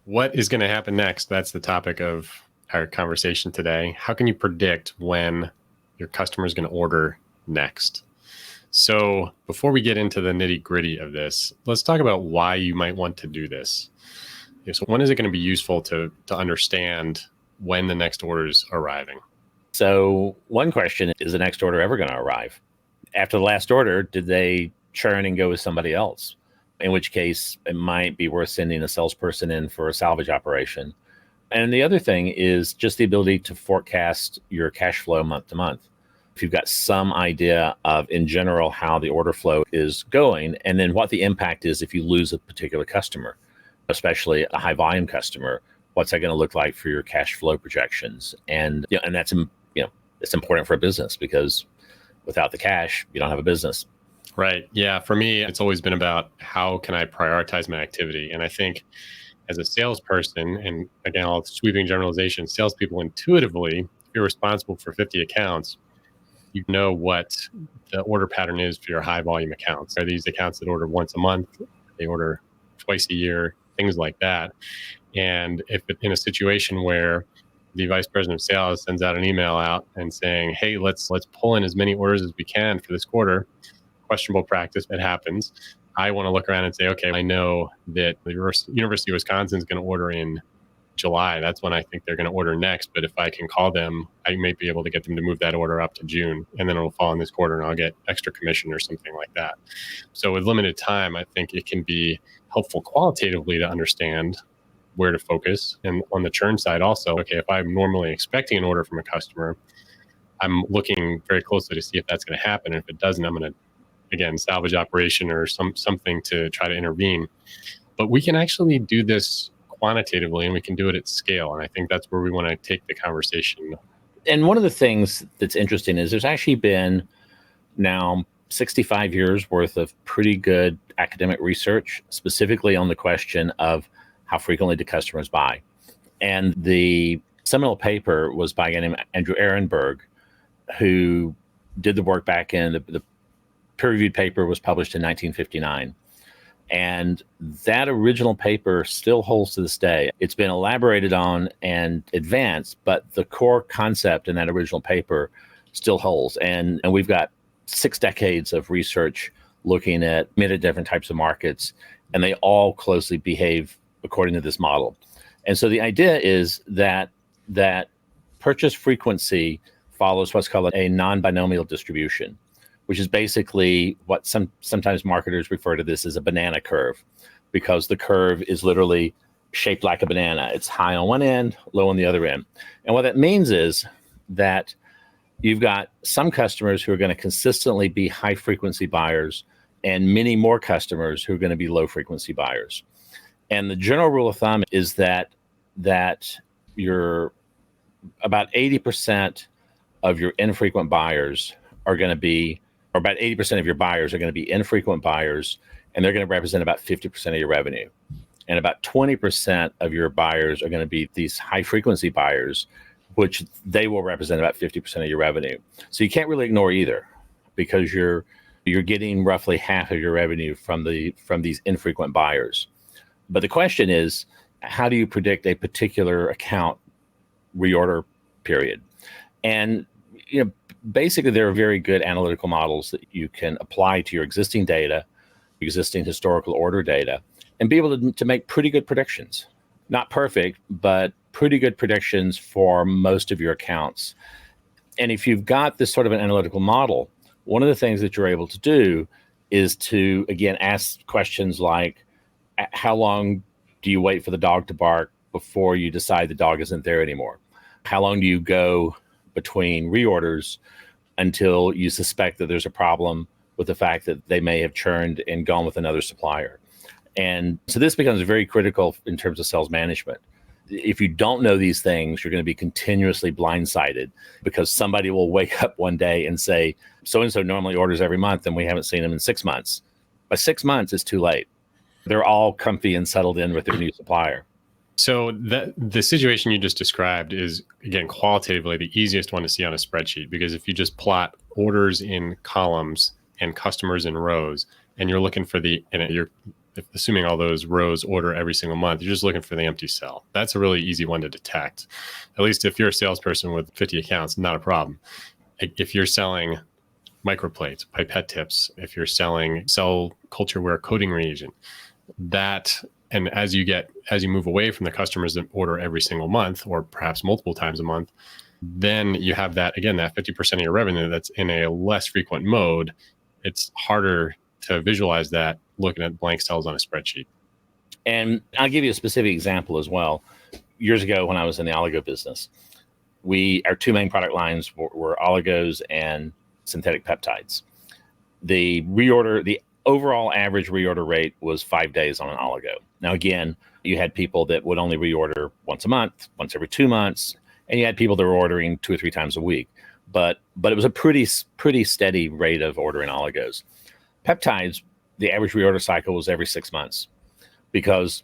What is going to happen next? That's the topic of our conversation today. How can you predict when your customer is going to order next? So before we get into the nitty gritty of this, let's talk about why you might want to do this. So when is it going to be useful to understand when the next order is arriving? So one question, is the next order ever going to arrive? After the last order, did they churn and go with somebody else? In which case, it might be worth sending a salesperson in for a salvage operation. And the other thing is just the ability to forecast your cash flow month to month. If you've got some idea of, in general, how the order flow is going, and then what the impact is if you lose a particular customer, especially a high volume customer, what's that going to look like for your cash flow projections? And and that's it's important for a business, because without the cash, you don't have a business. Right. Yeah. For me, it's always been about how can I prioritize my activity? And I think as a salesperson, and again, all sweeping generalization, salespeople intuitively, if you're responsible for 50 accounts, you know what the order pattern is for your high volume accounts. Are these accounts that order once a month? They order twice a year, things like that. And if in a situation where the vice president of sales sends out an email out and saying, hey, let's pull in as many orders as we can for this quarter, questionable practice, it happens. I want to look around and say, okay, I know that the University of Wisconsin is going to order in July. That's when I think they're going to order next. But if I can call them, I may be able to get them to move that order up to June, and then it'll fall in this quarter and I'll get extra commission or something like that. So with limited time, I think it can be helpful qualitatively to understand where to focus. And on the churn side also, okay, if I'm normally expecting an order from a customer, I'm looking very closely to see if that's going to happen. And if it doesn't, I'm going to, again, salvage operation or something to try to intervene. But we can actually do this quantitatively, and we can do it at scale. And I think that's where we want to take the conversation. And one of the things that's interesting is there's actually been now 65 years worth of pretty good academic research, specifically on the question of how frequently do customers buy. And the seminal paper was by a guy named Andrew Ehrenberg, who did the work back in the peer-reviewed paper was published in 1959. And that original paper still holds to this day. It's been elaborated on and advanced, but the core concept in that original paper still holds. And we've got 6 decades of research looking at many different types of markets, and they all closely behave according to this model. And so the idea is that purchase frequency follows what's called a non-binomial distribution, which is basically what sometimes marketers refer to this as a banana curve, because the curve is literally shaped like a banana. It's high on one end, low on the other end. And what that means is that you've got some customers who are going to consistently be high frequency buyers and many more customers who are going to be low frequency buyers. And the general rule of thumb is that you're about 80% of your infrequent buyers are going to be, or about 80% of your buyers are going to be infrequent buyers, and they're going to represent about 50% of your revenue. And about 20% of your buyers are going to be these high frequency buyers, which they will represent about 50% of your revenue. So you can't really ignore either, because you're getting roughly half of your revenue from these infrequent buyers. But the question is, how do you predict a particular account reorder period? And basically, there are very good analytical models that you can apply to your existing data, existing historical order data, and be able to make pretty good predictions. Not perfect, but pretty good predictions for most of your accounts. And if you've got this sort of an analytical model, one of the things that you're able to do is to, again, ask questions like, how long do you wait for the dog to bark before you decide the dog isn't there anymore? How long do you go between reorders until you suspect that there's a problem with the fact that they may have churned and gone with another supplier? And so this becomes very critical in terms of sales management. If you don't know these things, you're going to be continuously blindsided, because somebody will wake up one day and say, so-and-so normally orders every month and we haven't seen them in 6 months. By 6 months, it's too late. They're all comfy and settled in with their new supplier. So the situation you just described is, again, qualitatively the easiest one to see on a spreadsheet, because if you just plot orders in columns and customers in rows, and you're looking for you're assuming all those rows order every single month, you're just looking for the empty cell. That's a really easy one to detect. At least if you're a salesperson with 50 accounts, not a problem. If you're selling microplates, pipette tips, if you're selling cell culture ware coating reagent, and as you move away from the customers that order every single month or perhaps multiple times a month, then you have that 50% of your revenue that's in a less frequent mode. It's harder to visualize that looking at blank cells on a spreadsheet. And I'll give you a specific example as well. Years ago, when I was in the oligo business, our two main product lines were oligos and synthetic peptides. The overall average reorder rate was 5 days on an oligo. Now, again, you had people that would only reorder once a month, once every 2 months, and you had people that were ordering 2 or 3 times a week. But it was a pretty steady rate of ordering oligos. Peptides, the average reorder cycle was every 6 months, because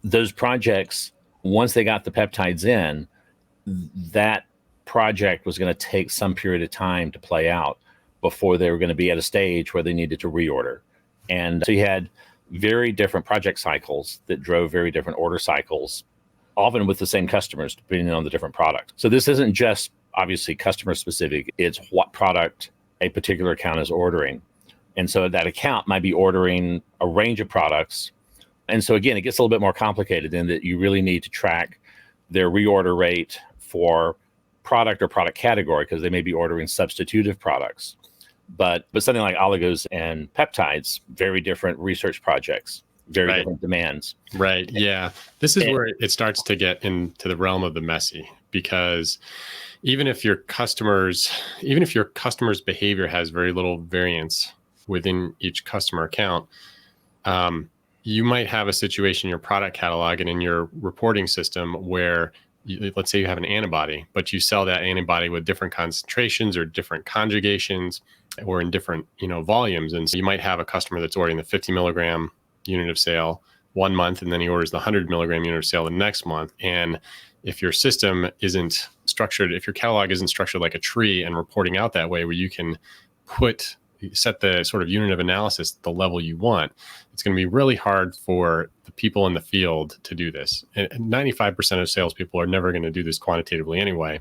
those projects, once they got the peptides in, that project was going to take some period of time to play out before they were going to be at a stage where they needed to reorder. And so you had very different project cycles that drove very different order cycles, often with the same customers, depending on the different product. So this isn't just obviously customer specific, it's what product a particular account is ordering. And so that account might be ordering a range of products. And so again, it gets a little bit more complicated in that you really need to track their reorder rate for product or product category, because they may be ordering substitutive products. But something like oligos and peptides, very different research projects, very different demands. Right. Yeah. This is where it starts to get into the realm of the messy, because even if your customer's behavior has very little variance within each customer account, you might have a situation in your product catalog and in your reporting system where let's say you have an antibody, but you sell that antibody with different concentrations or different conjugations or in different, volumes. And so you might have a customer that's ordering the 50 milligram unit of sale 1 month, and then he orders the 100 milligram unit of sale the next month. And if your system isn't structured, if your catalog isn't structured like a tree and reporting out that way, where you can set the sort of unit of analysis at the level you want, it's going to be really hard for the people in the field to do this. And 95% of salespeople are never going to do this quantitatively anyway.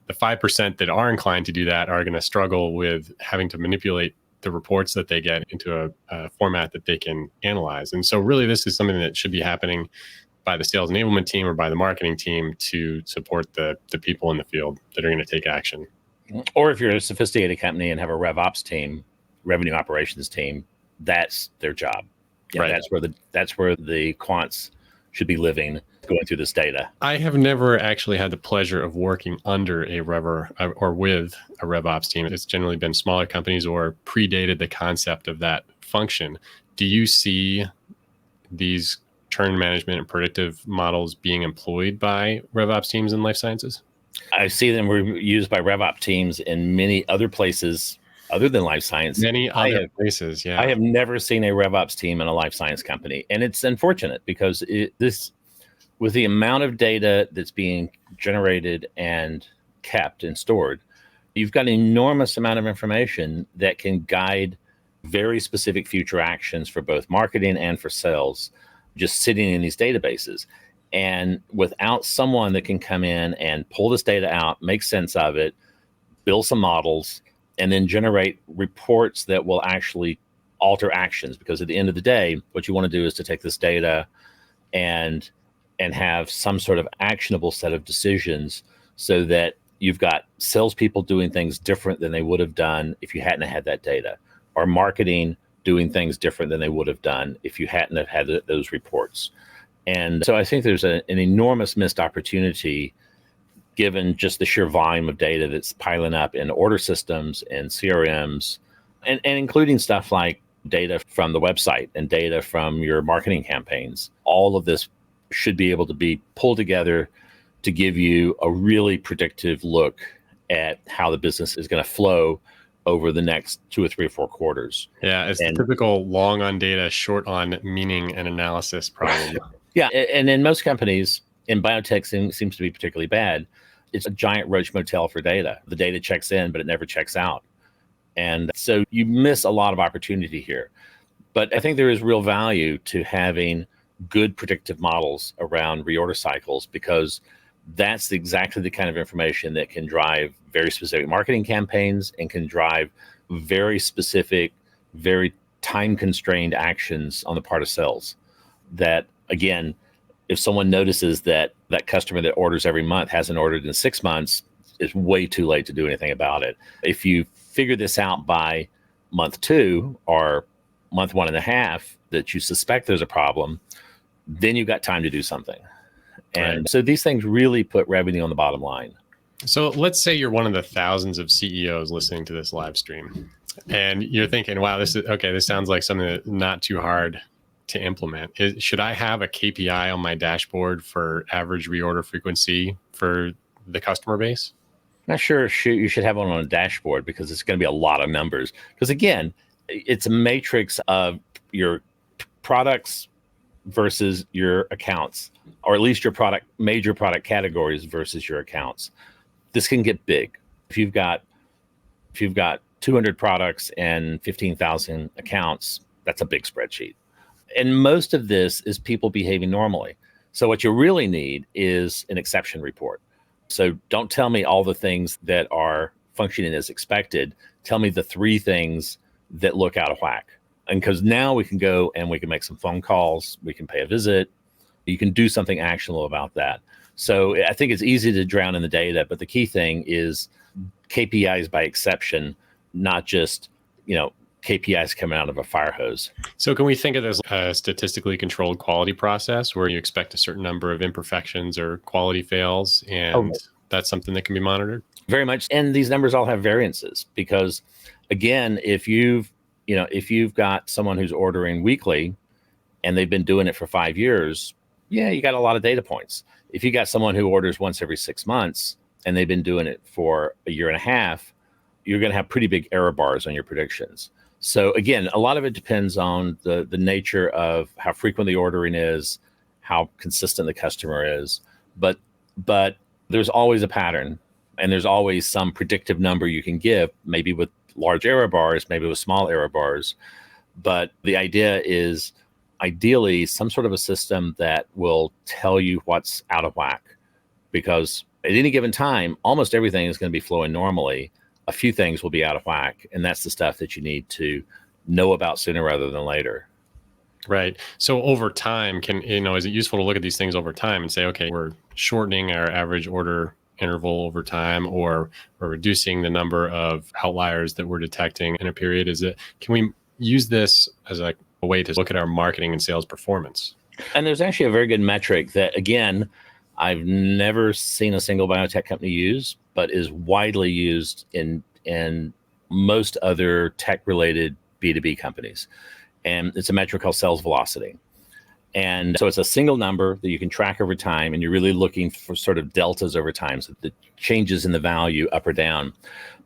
The 5% that are inclined to do that are going to struggle with having to manipulate the reports that they get into a format that they can analyze. And so really this is something that should be happening by the sales enablement team or by the marketing team to support the people in the field that are going to take action. Or if you're a sophisticated company and have a RevOps team, revenue operations team, that's their job. Right. That's where the quants should be living, going through this data. I have never actually had the pleasure of working under a or with a RevOps team. It's generally been smaller companies or predated the concept of that function. Do you see these churn management and predictive models being employed by RevOps teams in life sciences? I see them used by RevOps teams in many other places other than life science. Many other places, yeah. I have never seen a RevOps team in a life science company. And it's unfortunate because with the amount of data that's being generated and kept and stored, you've got an enormous amount of information that can guide very specific future actions for both marketing and for sales, just sitting in these databases. And without someone that can come in and pull this data out, make sense of it, build some models, and then generate reports that will actually alter actions. Because at the end of the day, what you want to do is to take this data and have some sort of actionable set of decisions so that you've got salespeople doing things different than they would have done if you hadn't had that data, or marketing doing things different than they would have done if you hadn't have had those reports. And so I think there's an enormous missed opportunity given just the sheer volume of data that's piling up in order systems and CRMs, and including stuff like data from the website and data from your marketing campaigns. All of this should be able to be pulled together to give you a really predictive look at how the business is going to flow over the next 2 or 3 or 4 quarters. Yeah, it's the typical long on data, short on meaning and analysis problem. Yeah, and in most companies, in biotech seems to be particularly bad, it's a giant roach motel for data. The data checks in, but it never checks out. And so you miss a lot of opportunity here. But I think there is real value to having good predictive models around reorder cycles, because that's exactly the kind of information that can drive very specific marketing campaigns and can drive very specific, very time constrained actions on the part of sales. That, again, if someone notices that that customer that orders every month hasn't ordered in 6 months, it's way too late to do anything about it. If you figure this out by month 2 or month 1.5 that you suspect there's a problem, then you've got time to do something. And Right. so these things really put revenue on the bottom line. So let's say you're one of the thousands of CEOs listening to this live stream, and you're thinking, wow, this is okay. This sounds like something that's not too hard to implement. Should I have a KPI on my dashboard for average reorder frequency for the customer base? Not sure you should have one on a dashboard, because it's going to be a lot of numbers. Because again, it's a matrix of your products versus your accounts, or at least your major product categories versus your accounts. This can get big. If you've got 200 products and 15,000 accounts, that's a big spreadsheet. And most of this is people behaving normally. So what you really need is an exception report. So don't tell me all the things that are functioning as expected. Tell me the 3 things that look out of whack. And because now we can go and we can make some phone calls, we can pay a visit, you can do something actionable about that. So I think it's easy to drown in the data, but the key thing is KPIs by exception, not just, KPIs coming out of a fire hose. So can we think of this as a statistically controlled quality process where you expect a certain number of imperfections or quality fails, and that's something that can be monitored? Very much. And these numbers all have variances, because again, if you've got someone who's ordering weekly and they've been doing it for 5 years, yeah, you got a lot of data points. If you got someone who orders once every 6 months and they've been doing it for a year and a half, you're going to have pretty big error bars on your predictions. So again, a lot of it depends on the nature of how frequent the ordering is, how consistent the customer is. But there's always a pattern, and there's always some predictive number you can give, maybe with large error bars, maybe with small error bars. But the idea is ideally some sort of a system that will tell you what's out of whack, because at any given time, almost everything is going to be flowing normally. A few things will be out of whack, and that's the stuff that you need to know about sooner rather than later. Right. So over time, is it useful to look at these things over time and say, okay, we're shortening our average order interval over time, or we're reducing the number of outliers that we're detecting in a period? Can we use this as a way to look at our marketing and sales performance? And there's actually a very good metric that, again, I've never seen a single biotech company use, but is widely used in most other tech-related B2B companies. And it's a metric called sales velocity. And so it's a single number that you can track over time, and you're really looking for sort of deltas over time, so the changes in the value up or down.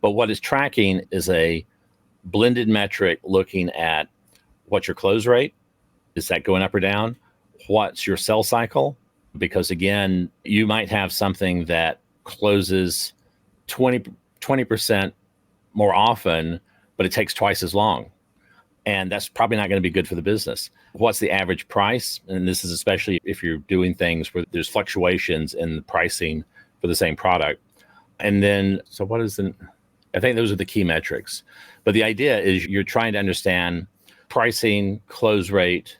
But what it's tracking is a blended metric looking at what's your close rate. Is that going up or down? What's your sell cycle? Because again, you might have something that closes 20% more often, but it takes twice as long. And that's probably not going to be good for the business. What's the average price? And this is especially if you're doing things where there's fluctuations in the pricing for the same product. And then, I think those are the key metrics. But the idea is you're trying to understand pricing, close rate,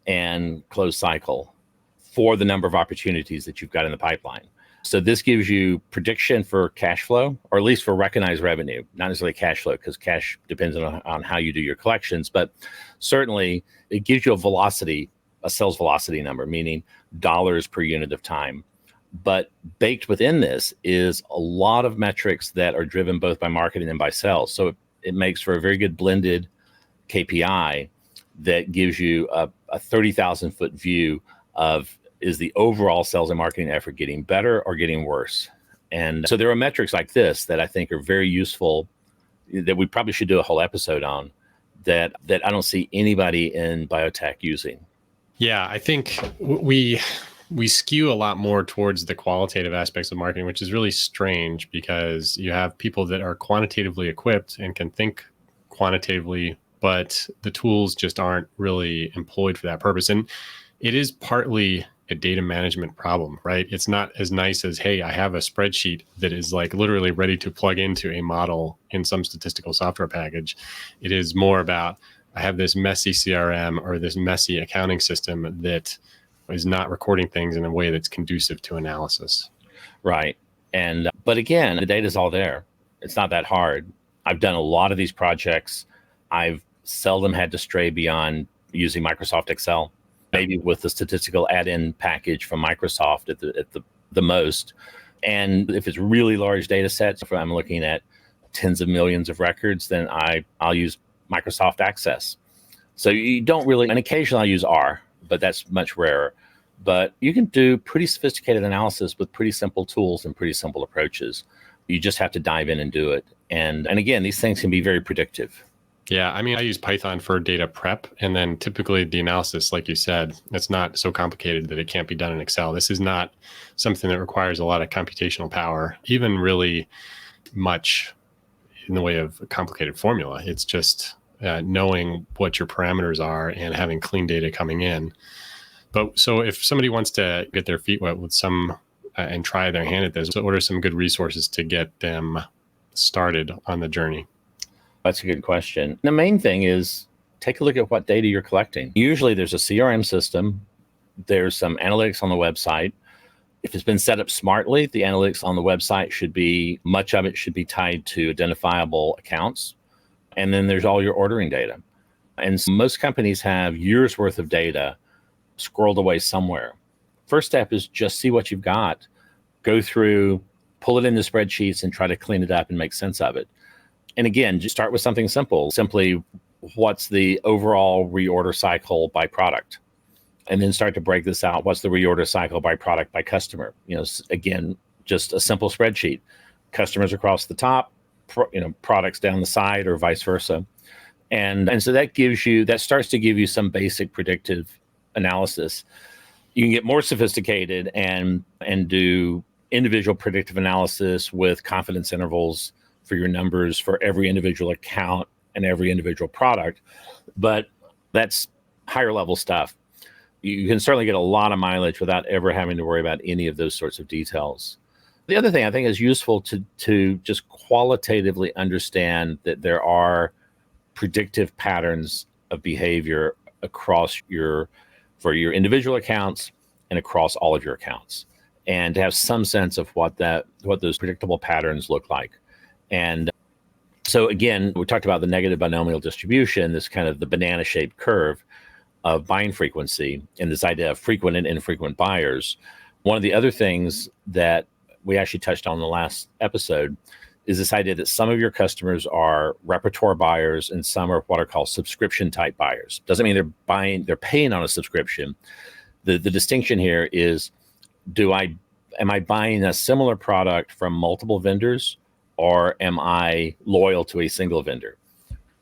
and close cycle for the number of opportunities that you've got in the pipeline. So this gives you prediction for cash flow, or at least for recognized revenue, not necessarily cash flow, because cash depends on how you do your collections. But certainly it gives you a sales velocity number, meaning dollars per unit of time. But baked within this is a lot of metrics that are driven both by marketing and by sales. So it makes for a very good blended KPI that gives you a 30,000 foot view of, is the overall sales and marketing effort getting better or getting worse? And so there are metrics like this that I think are very useful, that we probably should do a whole episode on, that I don't see anybody in biotech using. Yeah, I think we skew a lot more towards the qualitative aspects of marketing, which is really strange, because you have people that are quantitatively equipped and can think quantitatively but the tools just aren't really employed for that purpose. And it is partly a data management problem, right? It's not as nice as, hey, I have a spreadsheet that is like literally ready to plug into a model in some statistical software package. It is more about, I have this messy CRM or this messy accounting system that is not recording things in a way that's conducive to analysis. Right. And, but again, the data's all there. It's not that hard. I've done a lot of these projects. I've seldom had to stray beyond using Microsoft Excel, maybe with the statistical add-in package from Microsoft at the most. And if it's really large data sets, if I'm looking at tens of millions of records, then I'll use Microsoft Access. So you don't really, and occasionally I'll use R, but that's much rarer. But you can do pretty sophisticated analysis with pretty simple tools and pretty simple approaches. You just have to dive in and do it. And again, these things can be very predictive. Yeah, I mean, I use Python for data prep, and then typically the analysis, like you said, it's not so complicated that it can't be done in Excel. This is not something that requires a lot of computational power, even really much in the way of a complicated formula. It's just knowing what your parameters are and having clean data coming in. But so if somebody wants to get their feet wet with some and try their hand at this, what are some good resources to get them started on the journey? That's a good question. The main thing is take a look at what data you're collecting. Usually there's a CRM system. There's some analytics on the website. If it's been set up smartly, the analytics on the website much of it should be tied to identifiable accounts. And then there's all your ordering data. And so most companies have years worth of data squirreled away somewhere. First step is just see what you've got. Go through, pull it into spreadsheets and try to clean it up and make sense of it. And again, just start with something simple. Simply, what's the overall reorder cycle by product? And then start to break this out. What's the reorder cycle by product by customer? Again, just a simple spreadsheet. Customers across the top, products down the side, or vice versa. And so that starts to give you some basic predictive analysis. You can get more sophisticated and do individual predictive analysis with confidence intervals for your numbers for every individual account and every individual product. But that's higher level stuff. You can certainly get a lot of mileage without ever having to worry about any of those sorts of details. The other thing I think is useful to just qualitatively understand that there are predictive patterns of behavior for your individual accounts and across all of your accounts, and to have some sense of what those predictable patterns look like. And so again, we talked about the negative binomial distribution, this kind of the banana-shaped curve of buying frequency, and this idea of frequent and infrequent buyers. One of the other things that we actually touched on in the last episode is this idea that some of your customers are repertoire buyers and some are what are called subscription type buyers. Doesn't mean they're paying on a subscription. The distinction here is, am I buying a similar product from multiple vendors, or am I loyal to a single vendor?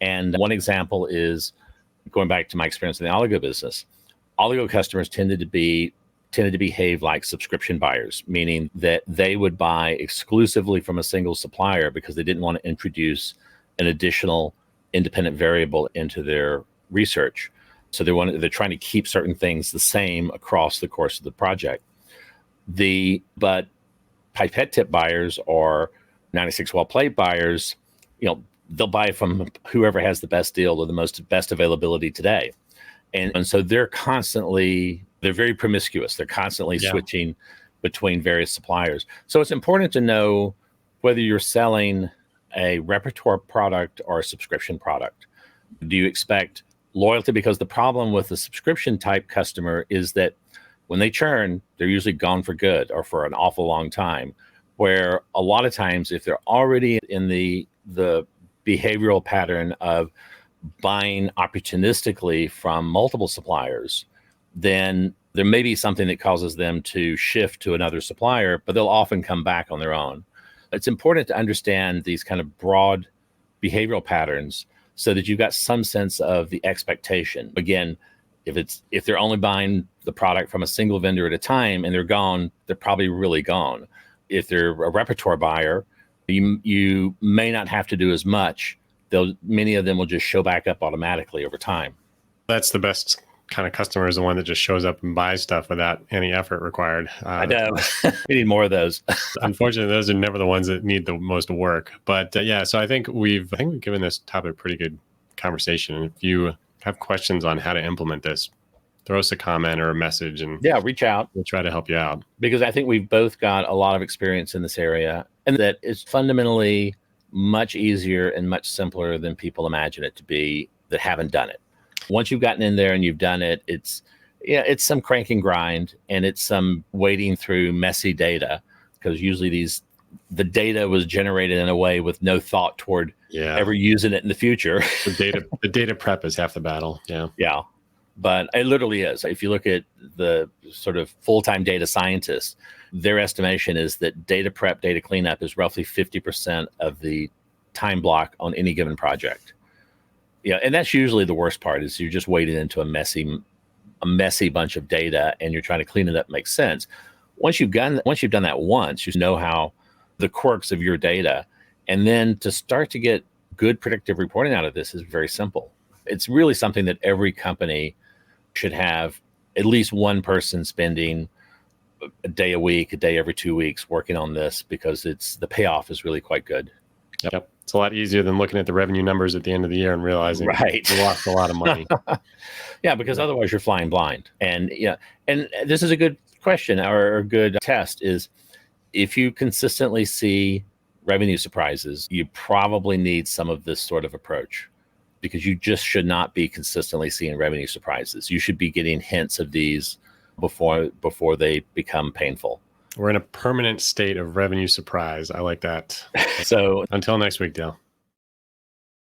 And one example is, going back to my experience in the oligo business, oligo customers tended to behave like subscription buyers, meaning that they would buy exclusively from a single supplier because they didn't want to introduce an additional independent variable into their research. So they're trying to keep certain things the same across the course of the project. But pipette tip buyers or 96 well plate buyers, they'll buy from whoever has the best deal or the best availability today. And so they're very promiscuous. They're constantly switching between various suppliers. So it's important to know whether you're selling a repertoire product or a subscription product. Do you expect loyalty? Because the problem with the subscription type customer is that when they churn, they're usually gone for good or for an awful long time. Where a lot of times, if they're already in the behavioral pattern of buying opportunistically from multiple suppliers, then there may be something that causes them to shift to another supplier, but they'll often come back on their own. It's important to understand these kind of broad behavioral patterns so that you've got some sense of the expectation. Again, if they're only buying the product from a single vendor at a time and they're gone, they're probably really gone. If they're a repertoire buyer, you may not have to do as much many of them will just show back up automatically over time. That's the best kind of customer, is the one that just shows up and buys stuff without any effort required. I know. We need more of those. Unfortunately, those are never the ones that need the most work. But yeah, so I think we've given this topic a pretty good conversation. And if you have questions on how to implement this, throw us a comment or a message, and yeah, reach out. We'll try to help you out. Because I think we've both got a lot of experience in this area, and that it's fundamentally much easier and much simpler than people imagine it to be that haven't done it. Once you've gotten in there and you've done it, it's some crank and grind, and it's some wading through messy data, because usually the data was generated in a way with no thought toward ever using it in the future. The data prep is half the battle. Yeah. Yeah. But it literally is. If you look at the sort of full-time data scientists, their estimation is that data prep, data cleanup is roughly 50% of the time block on any given project. Yeah, and that's usually the worst part, is you're just wading into a messy bunch of data, and you're trying to clean it up, make sense. Once you've done that once, you know how the quirks of your data, and then to start to get good predictive reporting out of this is very simple. It's really something that every company should have at least one person spending a day a week, a day every 2 weeks working on this, because the payoff is really quite good. Yep. It's a lot easier than looking at the revenue numbers at the end of the year and realizing you lost a lot of money. Yeah, because otherwise you're flying blind. And and this is a good question, or a good test, is if you consistently see revenue surprises, you probably need some of this sort of approach, because you just should not be consistently seeing revenue surprises. You should be getting hints of these before they become painful. We're in a permanent state of revenue surprise. I like that. So until next week, Dale.